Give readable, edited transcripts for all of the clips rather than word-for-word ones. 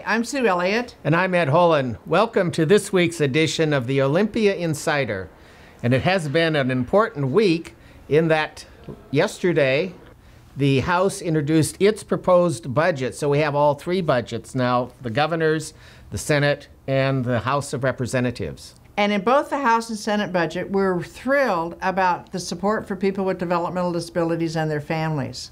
I'm Sue Elliott. And I'm Ed Holen. Welcome to this week's edition of the Olympia Insider. And it has been an important week in that yesterday the House introduced its proposed budget. So we have all three budgets now, the governor's, the Senate, and the House of Representatives. And in both the House and Senate budget, we're thrilled about the support for people with developmental disabilities and their families.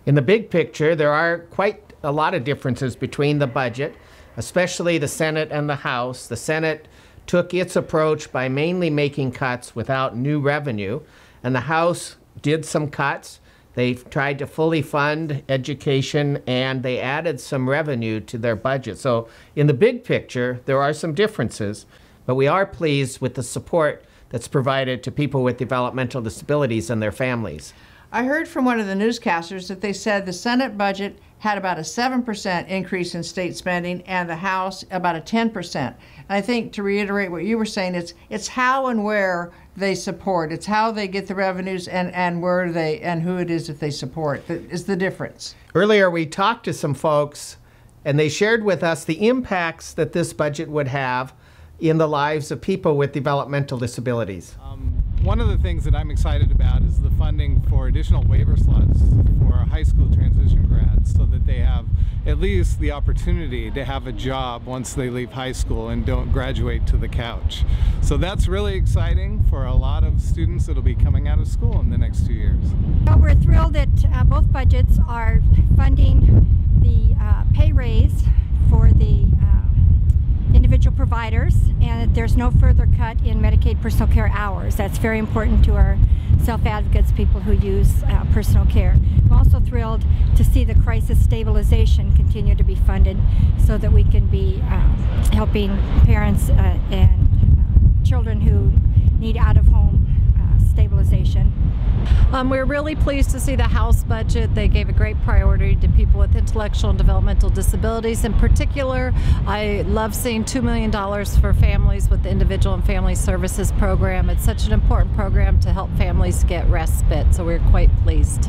In the big picture, there are quite a lot of differences between the budget, especially the Senate and the House. The Senate took its approach by mainly making cuts without new revenue, and the House did some cuts. They tried to fully fund education, and they added some revenue to their budget. So in the big picture, there are some differences, but we are pleased with the support that's provided to people with developmental disabilities and their families. I heard from one of the newscasters that they said the Senate budget had about a 7% increase in state spending and the House about a 10%. I think, to reiterate what you were saying, it's how and where they support. It's how they get the revenues and where they and who it is that they support that is the difference. Earlier we talked to some folks and they shared with us the impacts that this budget would have in the lives of people with developmental disabilities. One of the things that I'm excited about is the funding for additional waiver slots for high school transition grads so that they have at least the opportunity to have a job once they leave high school and don't graduate to the couch. So that's really exciting for a lot of students that will be coming out of school in the next 2 years. Well, we're thrilled that both budgets are funding the pay raise for the individual providers, and that there's no further cut in Medicaid personal care hours. That's very important to our self-advocates, people who use personal care. I'm also thrilled to see the crisis stabilization continue to be funded so that we can be helping parents and children who need out-of-home stabilization. We're really pleased to see the House budget. They gave a great priority to people with intellectual and developmental disabilities. In particular, I love seeing $2 million for families with the Individual and Family Services Program. It's such an important program to help families get respite, so we're quite pleased.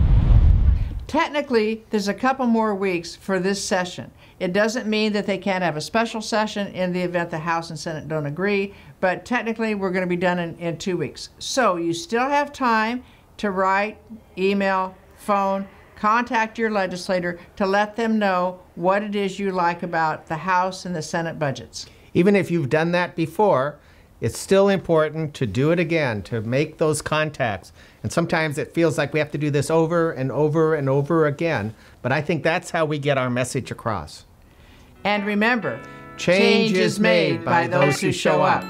Technically, there's a couple more weeks for this session. It doesn't mean that they can't have a special session in the event the House and Senate don't agree, but technically we're going to be done in 2 weeks. So you still have time to write, email, phone, contact your legislator to let them know what it is you like about the House and the Senate budgets. Even if you've done that before, it's still important to do it again, to make those contacts. And sometimes it feels like we have to do this over and over and over again, but I think that's how we get our message across. And remember, change is made by those who show up.